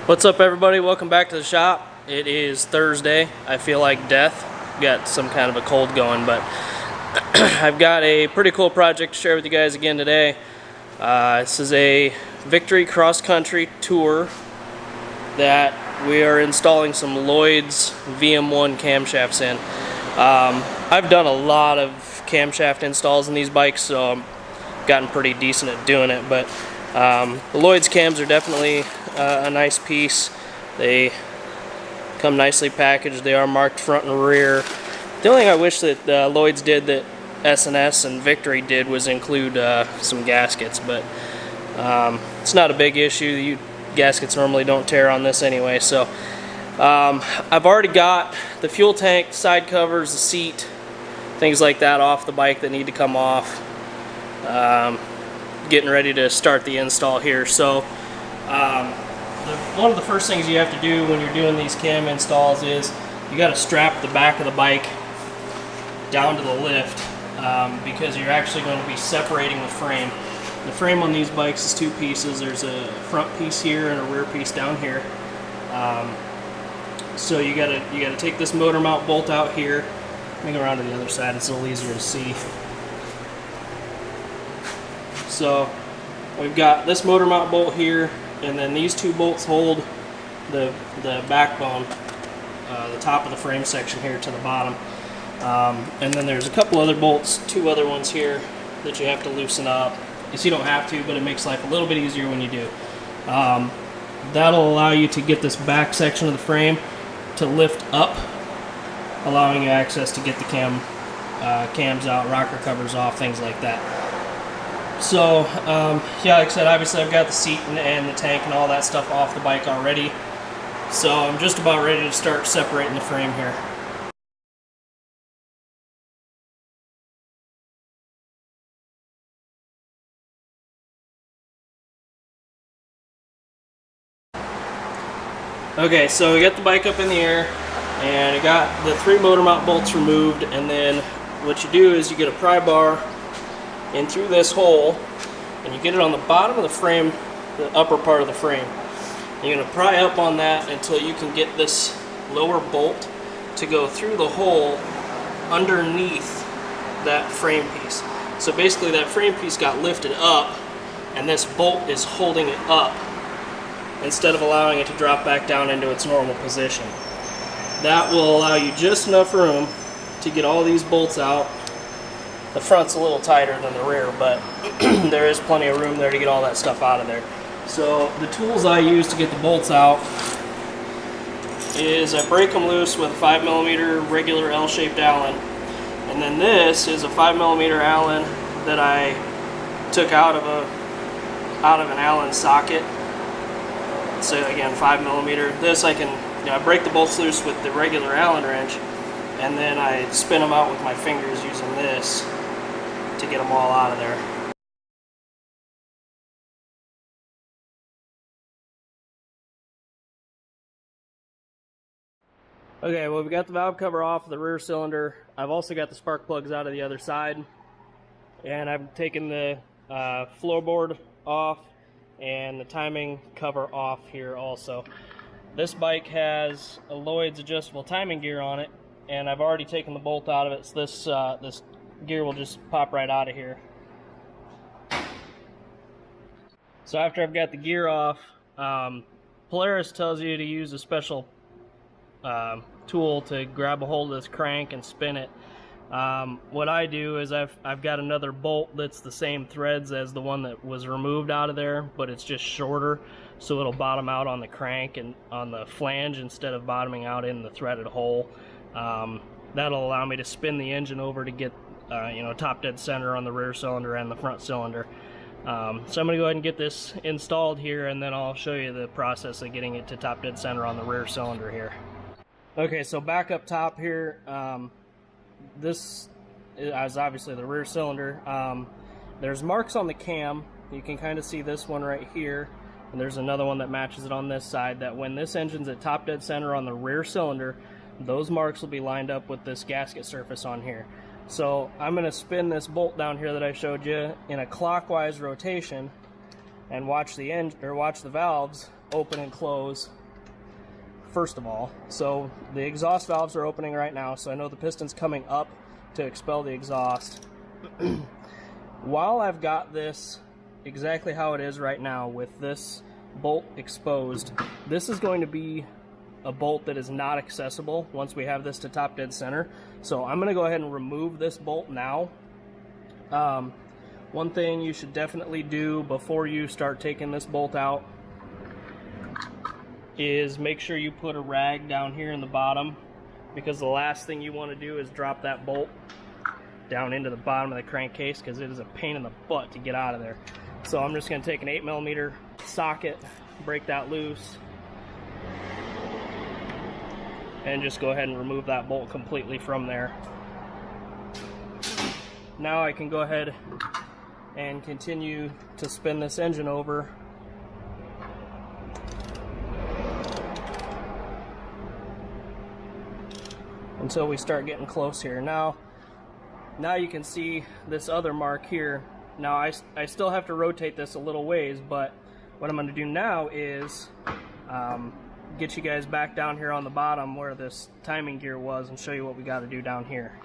What's up, everybody? Welcome back to the shop. It is Thursday. I feel like death. Got some kind of a cold going, but I've got a pretty cool project to share with you guys again today. This is a victory cross-country tour that we are installing some Lloydz VM1 camshafts in. I've done a lot of camshaft installs in these bikes, so I've gotten pretty decent at doing it, but the Lloydz cams are definitely a nice piece. They come nicely packaged. They are marked front and rear. The only thing I wish that Lloydz did that S&S and Victory did was include some gaskets, but it's not a big issue. Gaskets normally don't tear on this anyway. So I've already got the fuel tank, side covers, the seat, things like that off the bike that need to come off. Getting ready to start the install here. So one of the first things you have to do when you're doing these cam installs is you got to strap the back of the bike down to the lift because you're actually going to be separating the frame. The frame on these bikes is two pieces. There's a front piece here and a rear piece down here. So you gotta take this motor mount bolt out here. Let me go around to the other side. It's a little easier to see. So we've got this motor mount bolt here, and then these two bolts hold the backbone, the top of the frame section here to the bottom. And then there's a couple other bolts, two other ones here that you have to loosen up. You don't have to, but it makes life a little bit easier when you do. That'll allow you to get this back section of the frame to lift up, allowing you access to get the cams out, rocker covers off, things like that. So, yeah, like I said, obviously I've got the seat and the tank and all that stuff off the bike already. So I'm just about ready to start separating the frame here. Okay, so we got the bike up in the air, and I got the 3 motor mount bolts removed, and then what you do is you get a pry bar in through this hole, and you get it on the bottom of the frame, the upper part of the frame. You're going to pry up on that until you can get this lower bolt to go through the hole underneath that frame piece. So basically that frame piece got lifted up, and this bolt is holding it up instead of allowing it to drop back down into its normal position. That will allow you just enough room to get all these bolts out. The front's a little tighter than the rear, but there is plenty of room there to get all that stuff out of there. So the tools I use to get the bolts out is I break them loose with a 5mm regular L-shaped Allen, and then this is a 5mm Allen that I took out of an Allen socket. So again, 5mm. This I can, I break the bolts loose with the regular Allen wrench, and then I spin them out with my fingers using this to get them all out of there. Okay, well, we got the valve cover off the rear cylinder. I've also got the spark plugs out of the other side, and I've taken the floorboard off and the timing cover off here also. This bike has a Lloydz adjustable timing gear on it, and I've already taken the bolt out of it, so this gear will just pop right out of here. So after I've got the gear off, Polaris tells you to use a special tool to grab a hold of this crank and spin it. What I do is I've got another bolt that's the same threads as the one that was removed out of there, but it's just shorter, so it'll bottom out on the crank and on the flange instead of bottoming out in the threaded hole. That'll allow me to spin the engine over to get top dead center on the rear cylinder and the front cylinder. So I'm going to go ahead and get this installed here, and then I'll show you the process of getting it to top dead center on the rear cylinder here. Okay, so back up top here, this is obviously the rear cylinder. There's marks on the cam. You can kind of see this one right here, and there's another one that matches it on this side, that when this engine's at top dead center on the rear cylinder, those marks will be lined up with this gasket surface on here. So I'm going to spin this bolt down here that I showed you in a clockwise rotation and watch the valves open and close first of all. So the exhaust valves are opening right now, so I know the piston's coming up to expel the exhaust. While I've got this exactly how it is right now with this bolt exposed, this is going to be a bolt that is not accessible once we have this to top dead center. So I'm going to go ahead and remove this bolt now. One thing you should definitely do before you start taking this bolt out is make sure you put a rag down here in the bottom, because the last thing you want to do is drop that bolt down into the bottom of the crankcase, because it is a pain in the butt to get out of there. So I'm just going to take an 8mm socket, break that loose, and just go ahead and remove that bolt completely from there. Now I can go ahead and continue to spin this engine over until we start getting close here. Now you can see this other mark here. Now I still have to rotate this a little ways, but what I'm going to do now is get you guys back down here on the bottom where this timing gear was and show you what we got to do down here.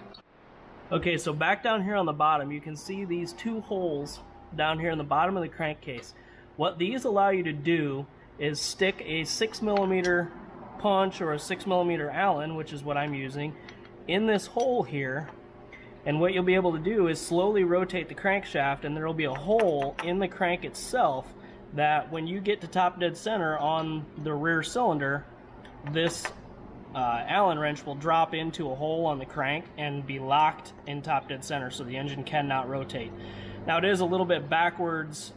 Okay, so back down here on the bottom, you can see these two holes down here in the bottom of the crankcase. What these allow you to do is stick a 6mm punch or a 6mm Allen, which is what I'm using, in this hole here. And what you'll be able to do is slowly rotate the crankshaft, and there will be a hole in the crank itself that when you get to top dead center on the rear cylinder, this Allen wrench will drop into a hole on the crank and be locked in top dead center, so the engine cannot rotate. Now it is a little bit backwards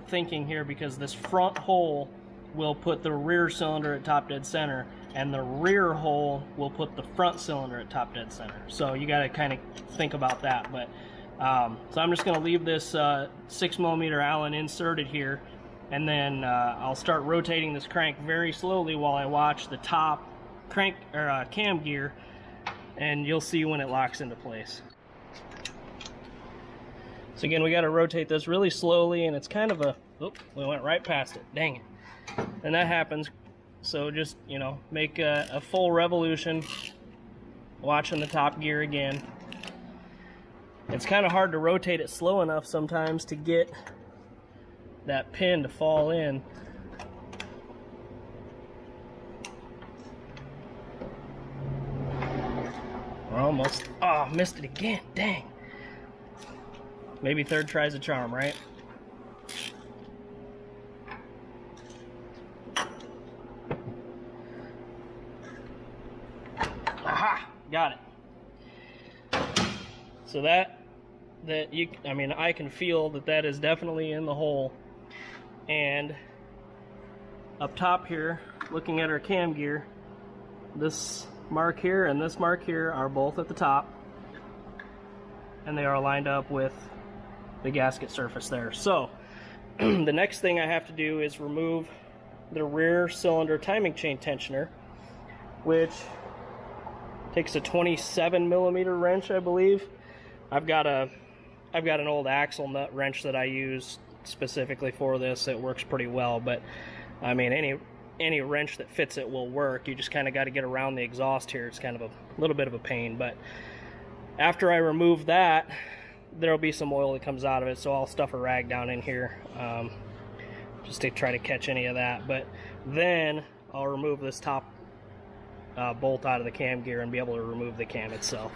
thinking here, because this front hole will put the rear cylinder at top dead center, and the rear hole will put the front cylinder at top dead center. So you got to kind of think about that. But so I'm just going to leave this 6mm Allen inserted here, and then I'll start rotating this crank very slowly while I watch the top crank or cam gear, and you'll see when it locks into place. So again, we got to rotate this really slowly, and it's kind of a, oop, we went right past it, dang it. And that happens, so just, you know, make a full revolution, watching the top gear again. It's kind of hard to rotate it slow enough sometimes to get that pin to fall in. We're almost, oh, missed it again, dang. Maybe third try's a charm, right? Aha, got it. So I can feel that is definitely in the hole. And up top here, looking at our cam gear, this mark here and this mark here are both at the top, and they are lined up with the gasket surface there. So the next thing I have to do is remove the rear cylinder timing chain tensioner, which takes a 27mm wrench, I believe. I've got an old axle nut wrench that I use specifically for this. It works pretty well, but I mean any wrench that fits it will work. You just kind of got to get around the exhaust here. It's kind of a little bit of a pain, but after I remove that, there'll be some oil that comes out of it, so I'll stuff a rag down in here just to try to catch any of that. But then I'll remove this top bolt out of the cam gear and be able to remove the cam itself,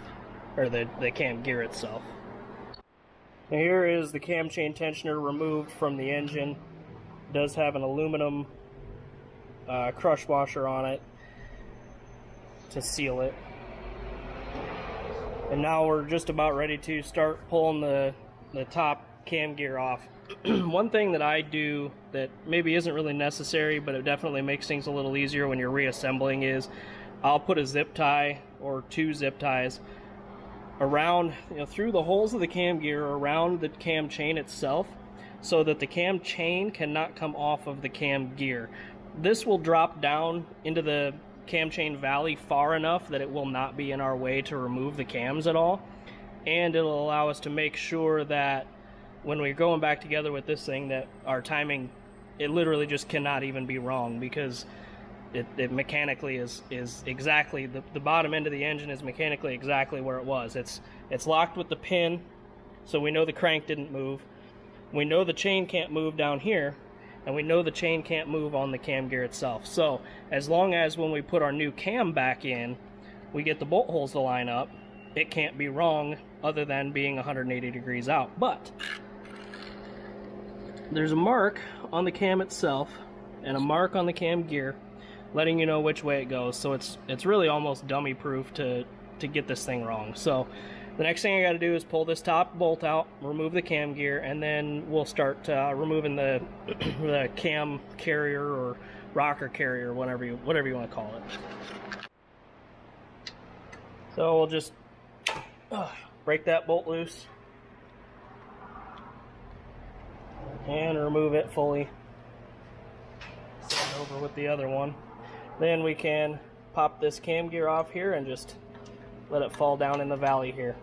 or the cam gear itself. Now here is the cam chain tensioner removed from the engine. It does have an aluminum crush washer on it to seal it. And now we're just about ready to start pulling the top cam gear off. One thing that I do that maybe isn't really necessary, but it definitely makes things a little easier when you're reassembling, is I'll put a zip tie or two zip ties around, through the holes of the cam gear, around the cam chain itself, so that the cam chain cannot come off of the cam gear. This will drop down into the cam chain valley far enough that it will not be in our way to remove the cams at all, and it'll allow us to make sure that when we're going back together with this thing, that our timing, it literally just cannot even be wrong, because it mechanically is exactly, the bottom end of the engine is mechanically exactly where it was. It's locked with the pin, so we know the crank didn't move. We know the chain can't move down here, and we know the chain can't move on the cam gear itself. So as long as when we put our new cam back in, we get the bolt holes to line up, it can't be wrong other than being 180 degrees out. But there's a mark on the cam itself and a mark on the cam gear letting you know which way it goes. So it's really almost dummy proof to get this thing wrong. So the next thing I got to do is pull this top bolt out, remove the cam gear, and then we'll start removing the the cam carrier or rocker carrier, whatever you want to call it. So we'll just break that bolt loose and remove it fully. Start over with the other one. Then we can pop this cam gear off here and just let it fall down in the valley here.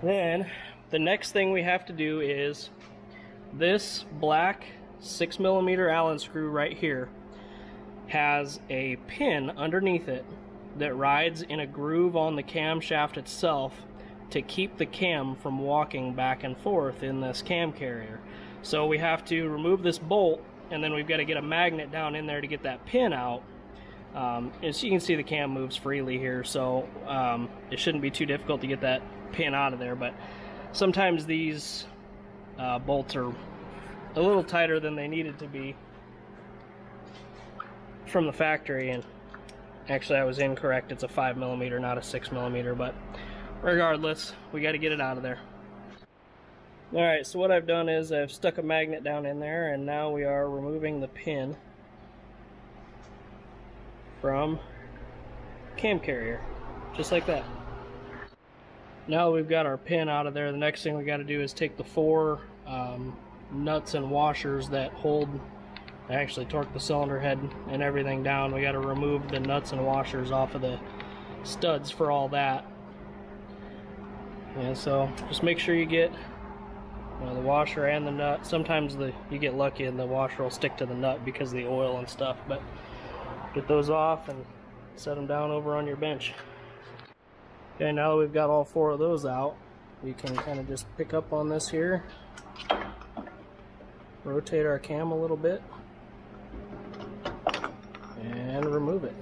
Then the next thing we have to do is this black 6mm Allen screw right here has a pin underneath it that rides in a groove on the camshaft itself to keep the cam from walking back and forth in this cam carrier. So we have to remove this bolt, and then we've got to get a magnet down in there to get that pin out. As you can see, the cam moves freely here, so it shouldn't be too difficult to get that pin out of there. But sometimes these bolts are a little tighter than they needed to be from the factory, and actually I was incorrect. It's a 5mm, not a 6mm, but regardless, we got to get it out of there. Alright, so what I've done is I've stuck a magnet down in there, and now we are removing the pin from cam carrier, just like that. Now we've got our pin out of there, the next thing we got to do is take the 4 nuts and washers that hold, actually torque the cylinder head and everything down. We got to remove the nuts and washers off of the studs for all that. And so just make sure you get the washer and the nut. Sometimes you get lucky and the washer will stick to the nut because of the oil and stuff, but get those off and set them down over on your bench. Okay, now that we've got all 4 of those out, we can kind of just pick up on this here, rotate our cam a little bit, and remove it.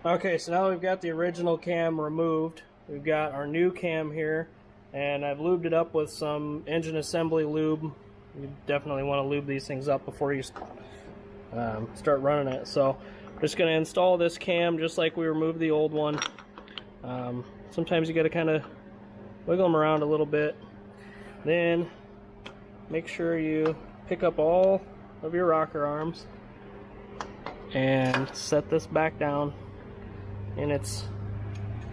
Okay, so now we've got the original cam removed. We've got our new cam here, and I've lubed it up with some engine assembly lube. You definitely want to lube these things up before you start running it. So I'm just going to install this cam just like we removed the old one. Sometimes you got to kind of wiggle them around a little bit. Then make sure you pick up all of your rocker arms and set this back down, and it's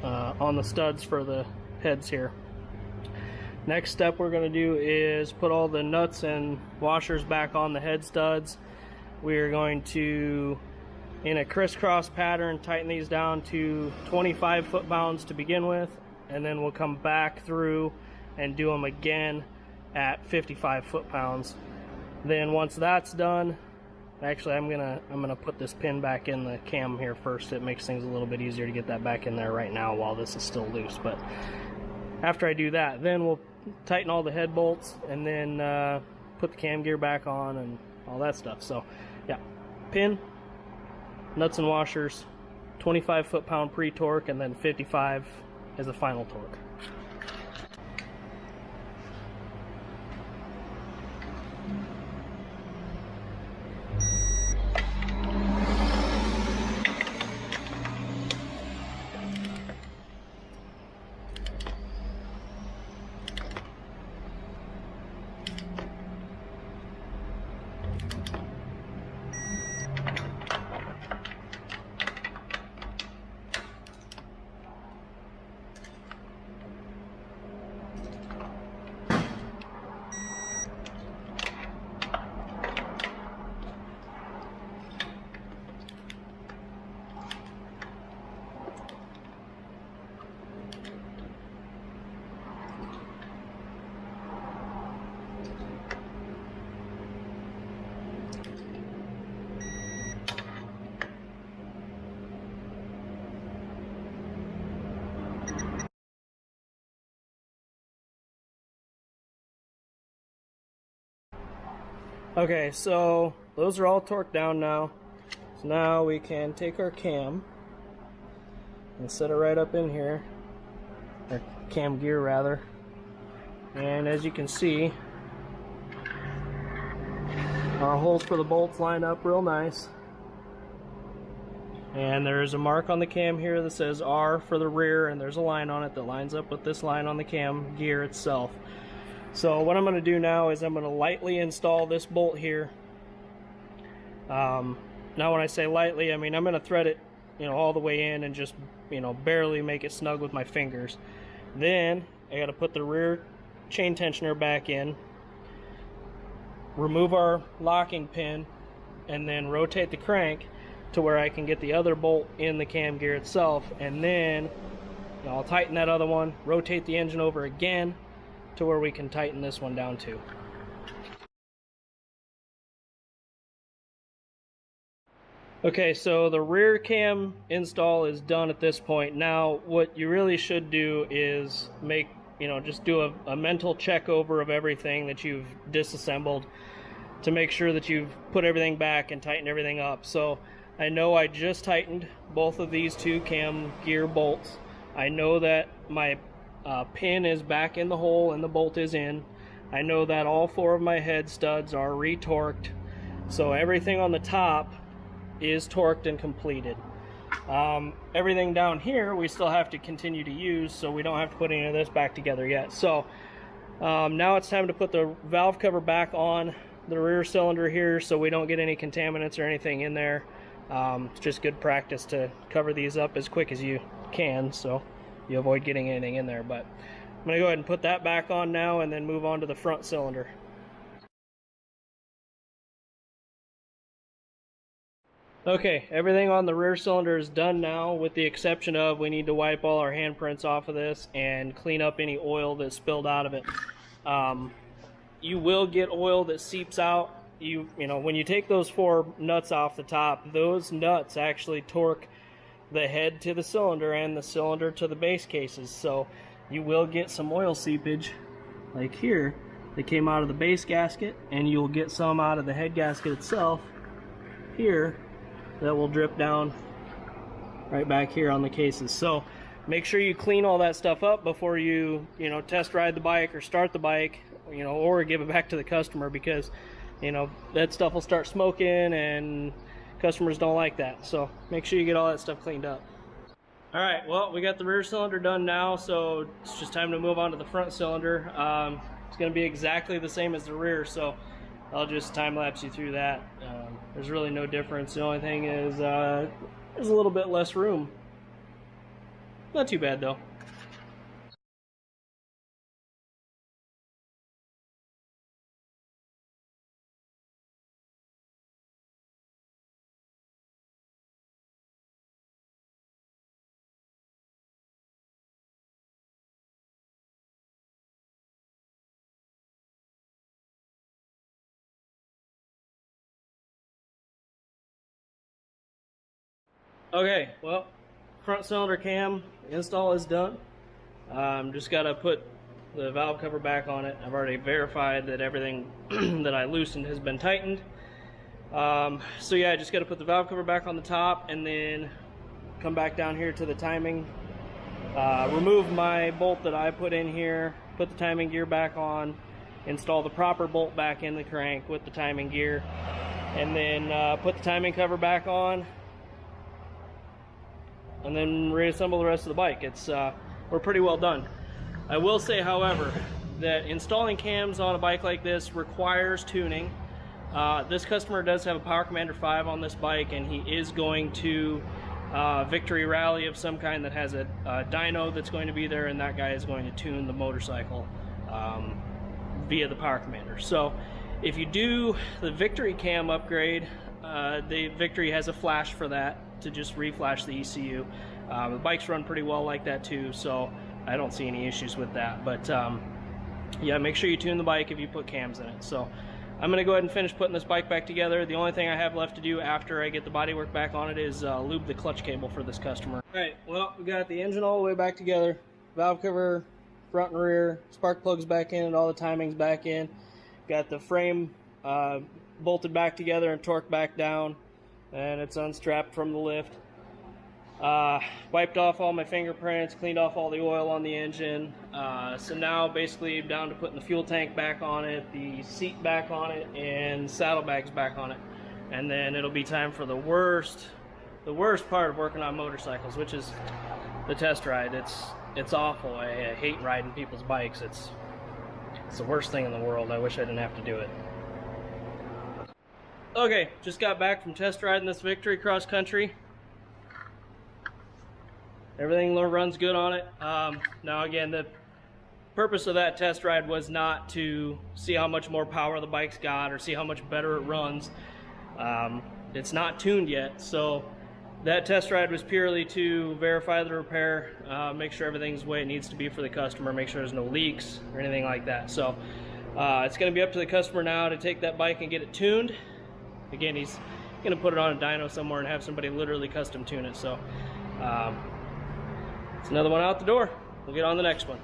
on the studs for the heads here. Next step we're going to do is put all the nuts and washers back on the head studs. We're going to, in a crisscross pattern, tighten these down to 25 foot-pounds to begin with, and then we'll come back through and do them again at 55 foot-pounds. Then once that's done, actually I'm gonna put this pin back in the cam here first. It makes things a little bit easier to get that back in there right now while this is still loose. But after I do that, then we'll tighten all the head bolts and then put the cam gear back on and all that stuff. So yeah, pin, nuts and washers, 25 foot-pound pre-torque, and then 55 as a final torque. Okay, so those are all torqued down now. So now we can take our cam and set it right up in here, or cam gear rather. And as you can see, our holes for the bolts line up real nice. And there's a mark on the cam here that says R for the rear, and there's a line on it that lines up with this line on the cam gear itself. So what I'm going to do now is I'm going to lightly install this bolt here. Now when I say lightly, I mean I'm going to thread it, all the way in and just, barely make it snug with my fingers. Then I got to put the rear chain tensioner back in, remove our locking pin, and then rotate the crank to where I can get the other bolt in the cam gear itself, and then I'll tighten that other one, rotate the engine over again to where we can tighten this one down too. Okay, so the rear cam install is done at this point. Now what you really should do is make, just do a mental check over of everything that you've disassembled to make sure that you've put everything back and tightened everything up. So I know I just tightened both of these two cam gear bolts. I know that my pin is back in the hole and the bolt is in. I know that all 4 of my head studs are retorqued. So everything on the top is torqued and completed. Everything down here we still have to continue to use, so we don't have to put any of this back together yet. So now it's time to put the valve cover back on the rear cylinder here so we don't get any contaminants or anything in there. It's just good practice to cover these up as quick as you can so you avoid getting anything in there. But I'm going to go ahead and put that back on now and then move on to the front cylinder. Okay, everything on the rear cylinder is done now, with the exception of we need to wipe all our handprints off of this and clean up any oil that spilled out of it. You will get oil that seeps out. When you take those 4 nuts off the top, those nuts actually torque the head to the cylinder and the cylinder to the base cases. So you will get some oil seepage, like here, that came out of the base gasket, and you'll get some out of the head gasket itself here that will drip down right back here on the cases. So make sure you clean all that stuff up before you, test ride the bike or start the bike, or give it back to the customer, because that stuff will start smoking and customers don't like that. So make sure you get all that stuff cleaned up. Alright, well, we got the rear cylinder done now, so it's just time to move on to the front cylinder. It's going to be exactly the same as the rear, so I'll just time-lapse you through that. There's really no difference. The only thing is there's a little bit less room. Not too bad though. Okay, well, front cylinder cam install is done. Just got to put the valve cover back on it. I've already verified that everything that I loosened has been tightened. So yeah, I just got to put the valve cover back on the top and then come back down here to the timing, remove my bolt that I put in here, put the timing gear back on, install the proper bolt back in the crank with the timing gear, and then put the timing cover back on, and then reassemble the rest of the bike. We're pretty well done. I will say, however, that installing cams on a bike like this requires tuning. This customer does have a Power Commander 5 on this bike, and he is going to Victory Rally of some kind that has a dyno that's going to be there, and that guy is going to tune the motorcycle via the Power Commander. So if you do the Victory cam upgrade, the Victory has a flash for that to just reflash the ECU. The bikes run pretty well like that too, so I don't see any issues with that. But yeah, make sure you tune the bike if you put cams in it. So I'm going to go ahead and finish putting this bike back together. The only thing I have left to do after I get the bodywork back on it is lube the clutch cable for this customer. Alright, well, we got the engine all the way back together, valve cover front and rear, spark plugs back in, and all the timings back in. Got the frame bolted back together and torqued back down, and it's unstrapped from the lift. Wiped off all my fingerprints, cleaned off all the oil on the engine. So now basically down to putting the fuel tank back on it, the seat back on it, and saddlebags back on it. And then it'll be time for the worst part of working on motorcycles, which is the test ride. It's awful. I hate riding people's bikes. It's the worst thing in the world. I wish I didn't have to do it. Okay, just got back from test riding this Victory cross country. Everything runs good on it. Now again, the purpose of that test ride was not to see how much more power the bike's got or see how much better it runs. It's not tuned yet, so that test ride was purely to verify the repair, make sure everything's the way it needs to be for the customer, make sure there's no leaks or anything like that. So it's going to be up to the customer now to take that bike and get it tuned. Again, he's going to put it on a dyno somewhere and have somebody literally custom tune it. So it's another one out the door. We'll get on the next one.